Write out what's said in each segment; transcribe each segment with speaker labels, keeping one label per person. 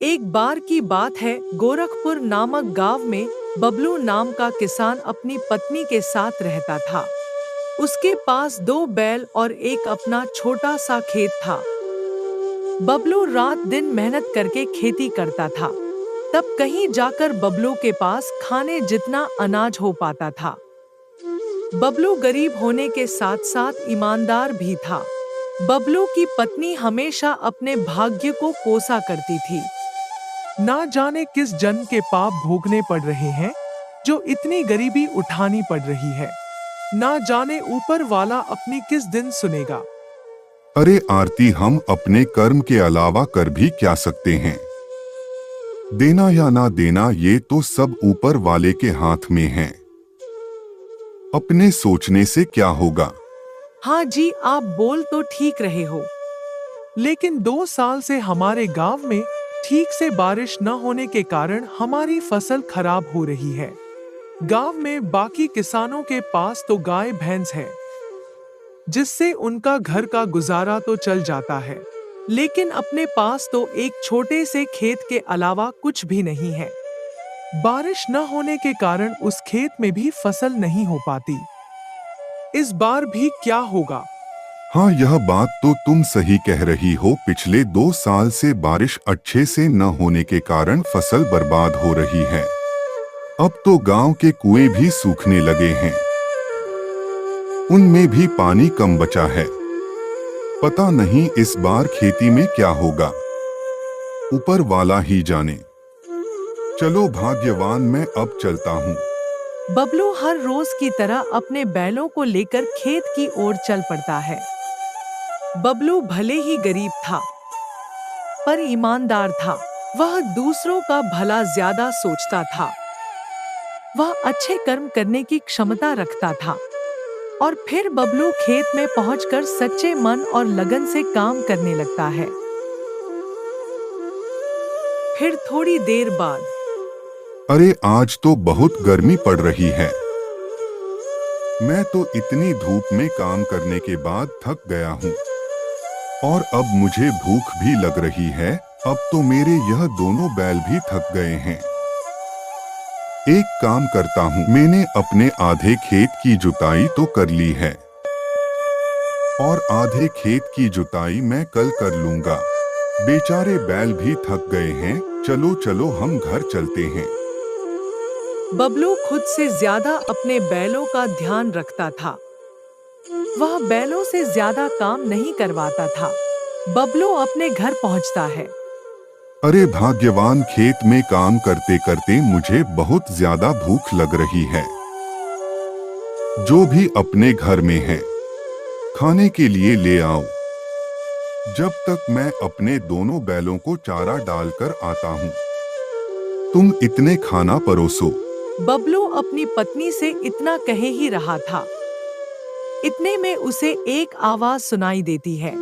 Speaker 1: एक बार की बात है, गोरखपुर नामक गांव में बबलू नाम का किसान अपनी पत्नी के साथ रहता था। उसके पास दो बैल और एक अपना छोटा सा खेत था। बबलू रात दिन मेहनत करके खेती करता था। तब कहीं जाकर बबलू के पास खाने जितना अनाज हो पाता था। बबलू गरीब होने के साथ साथ ईमानदार भी था। बबलू की पत्नी हमेशा अपने भाग्य को कोसा करती थी। ना जाने किस जन्म के पाप भोगने पड़ रहे हैं, जो इतनी गरीबी उठानी पड़ रही है। ना जाने ऊपर वाला अपनी किस दिन सुनेगा।
Speaker 2: अरे आरती, हम अपने कर्म के अलावा कर भी क्या सकते हैं? देना या ना देना ये तो सब ऊपर वाले के हाथ में है। अपने सोचने से क्या होगा?
Speaker 1: हाँ जी, आप बोल तो ठीक रहे हो। लेकिन 2 साल से हमारे गांव में ठीक से बारिश न होने के कारण हमारी फसल खराब हो रही है। गांव में बाकी किसानों के पास तो गाय भैंस है, जिससे उनका घर का गुजारा तो चल जाता है। लेकिन अपने पास तो एक छोटे से खेत के अलावा कुछ भी नहीं है। बारिश न होने के कारण उस खेत में भी फसल नहीं हो पाती। इस बार भी क्या होगा?
Speaker 2: हाँ, यह बात तो तुम सही कह रही हो। पिछले 2 साल से बारिश अच्छे से न होने के कारण फसल बर्बाद हो रही है। अब तो गांव के कुएं भी सूखने लगे हैं। उनमें भी पानी कम बचा है। पता नहीं इस बार खेती में क्या होगा, ऊपर वाला ही जाने। चलो भाग्यवान, मैं अब चलता हूँ।
Speaker 1: बबलू हर रोज की तरह अपने बैलों को लेकर खेत की ओर चल पड़ता है। बबलू भले ही गरीब था, पर ईमानदार था। वह दूसरों का भला ज्यादा सोचता था। वह अच्छे कर्म करने की क्षमता रखता था। और फिर बबलू खेत में पहुंचकर सच्चे मन और लगन से काम करने लगता है। फिर थोड़ी देर बाद,
Speaker 2: अरे आज तो बहुत गर्मी पड़ रही है। मैं तो इतनी धूप में काम करने के बाद थक गया हूँ और अब मुझे भूख भी लग रही है। अब तो मेरे यह दोनों बैल भी थक गए हैं। एक काम करता हूँ, मैंने अपने आधे खेत की जुताई तो कर ली है और आधे खेत की जुताई मैं कल कर लूंगा। बेचारे बैल भी थक गए हैं। चलो चलो, हम घर चलते हैं।
Speaker 1: बबलू खुद से ज्यादा अपने बैलों का ध्यान रखता था। वह बैलों से ज्यादा काम नहीं करवाता था। बबलू अपने घर पहुंचता है।
Speaker 2: अरे भाग्यवान, खेत में काम करते करते मुझे बहुत ज्यादा भूख लग रही है। जो भी अपने घर में है, खाने के लिए ले आओ। जब तक मैं अपने दोनों बैलों को चारा डालकर आता हूँ, तुम इतने खाना परोसो।
Speaker 1: बबलू अपनी पत्नी से इतना कहे ही रहा था, इतने में उसे एक आवाज सुनाई देती है।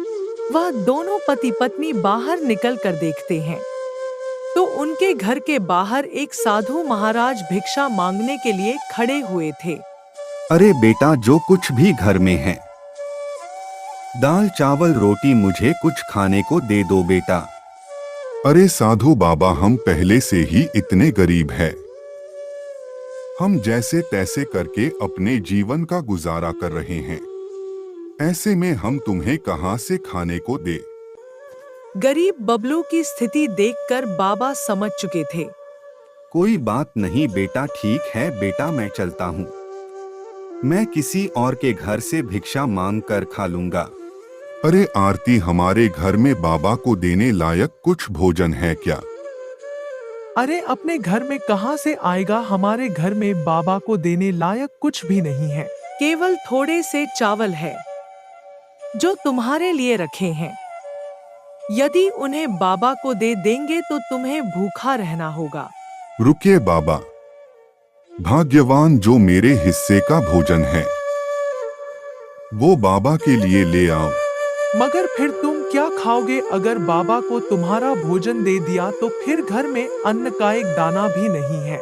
Speaker 1: वह दोनों पति पत्नी बाहर निकल कर देखते हैं तो उनके घर के बाहर एक साधु महाराज भिक्षा मांगने के लिए खड़े हुए थे।
Speaker 3: अरे बेटा, जो कुछ भी घर में है, दाल चावल रोटी, मुझे कुछ खाने को दे दो बेटा।
Speaker 2: अरे साधु बाबा, हम पहले से ही इतने गरीब हैं। हम जैसे तैसे करके अपने जीवन का गुजारा कर रहे हैं। ऐसे में हम तुम्हें कहां से खाने को दे?
Speaker 1: गरीब बबलू की स्थिति देखकर बाबा समझ चुके थे।
Speaker 3: कोई बात नहीं बेटा, ठीक है बेटा, मैं चलता हूँ। मैं किसी और के घर से भिक्षा मांग कर खा लूंगा।
Speaker 2: अरे आरती, हमारे घर में बाबा को देने लायक कुछ भोजन है क्या?
Speaker 1: अरे अपने घर में कहां से आएगा? हमारे घर में बाबा को देने लायक कुछ भी नहीं है। केवल थोड़े से चावल है जो तुम्हारे लिए रखे हैं। यदि उन्हें बाबा को दे देंगे तो तुम्हें भूखा रहना होगा।
Speaker 2: रुकिए बाबा, भाग्यवान, जो मेरे हिस्से का भोजन है वो बाबा के लिए ले आओ।
Speaker 1: मगर फिर तुम क्या खाओगे? अगर बाबा को तुम्हारा भोजन दे दिया तो फिर घर में अन्न का एक दाना भी नहीं है।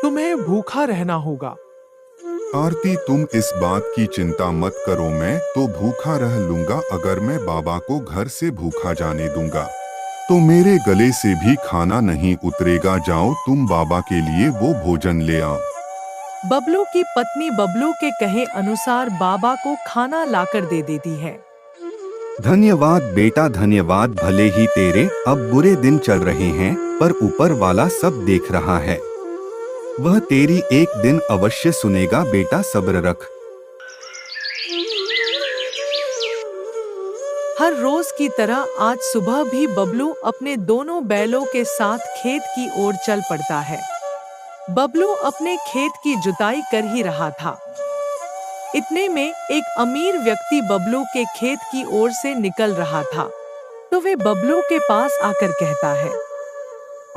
Speaker 1: तुम्हें भूखा रहना होगा।
Speaker 2: आरती, तुम इस बात की चिंता मत करो, मैं तो भूखा रह लूंगा अगर मैं बाबा को घर से भूखा जाने दूंगा। तो मेरे गले से भी खाना नहीं उतरेगा। जाओ तुम बाबा के लिए वो भोजन ले आओ।
Speaker 1: बबलू की पत्नी बबलू के कहे अनुसार बाबा को खाना लाकर दे देती है।
Speaker 3: धन्यवाद बेटा धन्यवाद। भले ही तेरे अब बुरे दिन चल रहे हैं, पर ऊपर वाला सब देख रहा है। वह तेरी एक दिन अवश्य सुनेगा बेटा, सब्र रख।
Speaker 1: हर रोज की तरह आज सुबह भी बबलू अपने दोनों बैलों के साथ खेत की ओर चल पड़ता है। बबलू अपने खेत की जुताई कर ही रहा था। इतने में एक अमीर व्यक्ति बबलू के खेत की ओर से निकल रहा था, तो वे बबलू के पास आकर कहता है,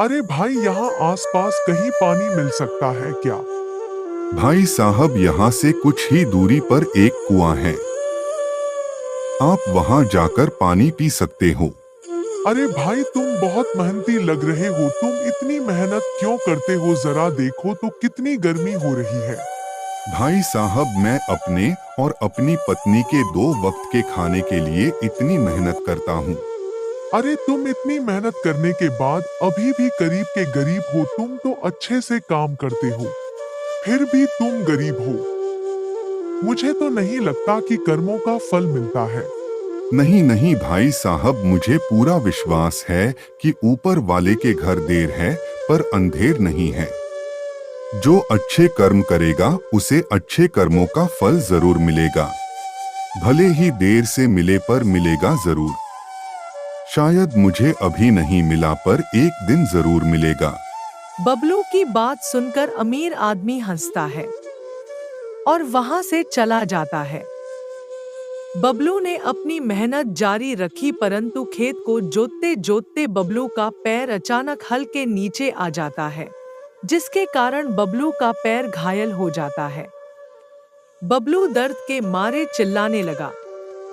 Speaker 4: अरे भाई, यहाँ आसपास कहीं पानी मिल सकता है क्या?
Speaker 2: भाई साहब, यहाँ से कुछ ही दूरी पर एक कुआं है, आप वहाँ जाकर पानी पी सकते हो।
Speaker 4: अरे भाई, तुम बहुत मेहनती लग रहे हो। तुम इतनी मेहनत क्यों करते हो? जरा देखो तो कितनी गर्मी हो रही है।
Speaker 2: भाई साहब, मैं अपने और अपनी पत्नी के 2 वक्त के खाने के लिए इतनी मेहनत करता हूँ।
Speaker 4: अरे तुम इतनी मेहनत करने के बाद अभी भी गरीब के गरीब हो। तुम तो अच्छे से काम करते हो, फिर भी तुम गरीब हो। मुझे तो नहीं लगता कि कर्मों का फल मिलता है।
Speaker 2: नहीं नहीं भाई साहब, मुझे पूरा विश्वास है कि ऊपर वाले के घर देर है पर अंधेर नहीं है। जो अच्छे कर्म करेगा उसे अच्छे कर्मों का फल जरूर मिलेगा। भले ही देर से मिले पर मिलेगा जरूर। शायद मुझे अभी नहीं मिला पर एक दिन जरूर मिलेगा।
Speaker 1: बबलू की बात सुनकर अमीर आदमी हंसता है और वहां से चला जाता है। बबलू ने अपनी मेहनत जारी रखी, परंतु खेत को जोतते जोतते बबलू का पैर अचानक हल के नीचे आ जाता है, जिसके कारण बबलू का पैर घायल हो जाता है। बबलू दर्द के मारे चिल्लाने लगा,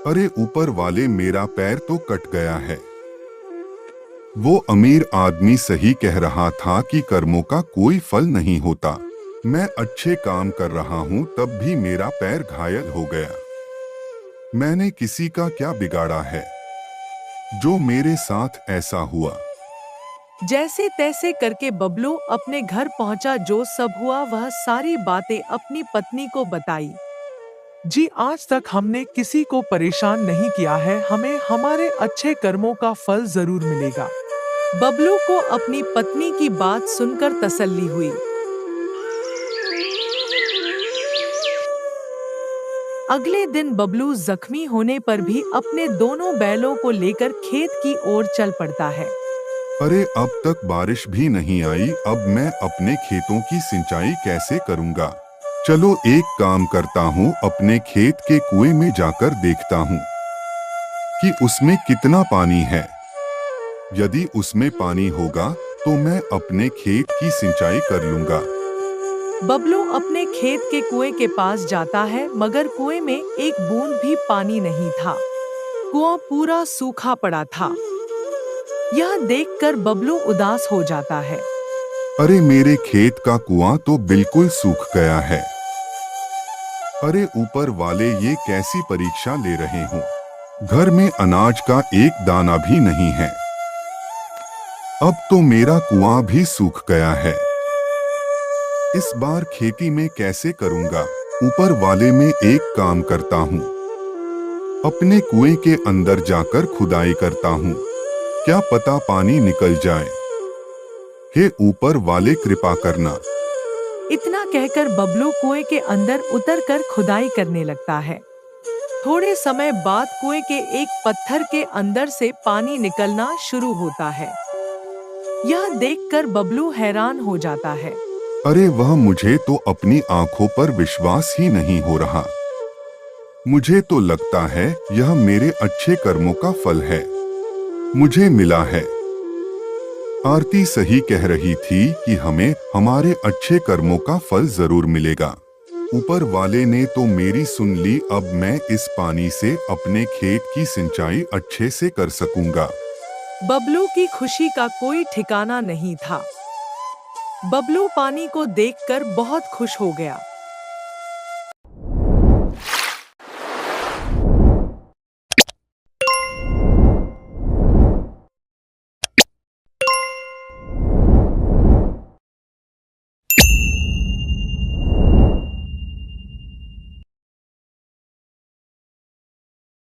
Speaker 2: अरे ऊपर वाले, मेरा पैर तो कट गया है। वो अमीर आदमी सही कह रहा था कि कर्मों का कोई फल नहीं होता। मैं अच्छे काम कर रहा हूँ तब भी मेरा पैर घायल हो गया। मैंने किसी का क्या बिगाड़ा है जो मेरे साथ ऐसा हुआ।
Speaker 1: जैसे तैसे करके बबलू अपने घर पहुंचा। जो सब हुआ वह सारी बातें अपनी पत्नी को बताई।
Speaker 4: जी, आज तक हमने किसी को परेशान नहीं किया है। हमें हमारे अच्छे कर्मों का फल जरूर मिलेगा।
Speaker 1: बबलू को अपनी पत्नी की बात सुनकर तसल्ली हुई। अगले दिन बबलू जख्मी होने पर भी अपने दोनों बैलों को लेकर खेत की ओर चल पड़ता है।
Speaker 2: अरे अब तक बारिश भी नहीं आई, अब मैं अपने खेतों की सिंचाई कैसे करूंगा। चलो एक काम करता हूँ, अपने खेत के कुएं में जाकर देखता हूँ कि उसमें कितना पानी है। यदि उसमें पानी होगा तो मैं अपने खेत की सिंचाई कर लूंगा।
Speaker 1: बबलू अपने खेत के कुएं के पास जाता है, मगर कुएं में एक बूंद भी पानी नहीं था। कुआं पूरा सूखा पड़ा था। यह देखकर बबलू उदास हो जाता है।
Speaker 2: अरे मेरे खेत का कुआं तो बिल्कुल सूख गया है। अरे ऊपर वाले, ये कैसी परीक्षा ले रहे हो। घर में अनाज का एक दाना भी नहीं है। अब तो मेरा कुआं भी सूख गया है। इस बार खेती में कैसे करूंगा। ऊपर वाले, में एक काम करता हूँ, अपने कुएं के अंदर जाकर खुदाई करता हूँ, क्या पता पानी निकल जाए। हे ऊपर वाले, कृपा करना।
Speaker 1: इतना कहकर बबलू कुएं के अंदर उतरकर खुदाई करने लगता है। थोड़े समय बाद कुएं के एक पत्थर के अंदर से पानी निकलना शुरू होता है। यह देखकर बबलू हैरान हो जाता है।
Speaker 2: अरे वह, मुझे तो अपनी आंखों पर विश्वास ही नहीं हो रहा। मुझे तो लगता है यह मेरे अच्छे कर्मों का फल है, मुझे मिला है। आरती सही कह रही थी कि हमें हमारे अच्छे कर्मों का फल जरूर मिलेगा। ऊपर वाले ने तो मेरी सुन ली। अब मैं इस पानी से अपने खेत की सिंचाई अच्छे से कर सकूंगा।
Speaker 1: बबलू की खुशी का कोई ठिकाना नहीं था। बबलू पानी को देखकर बहुत खुश हो गया।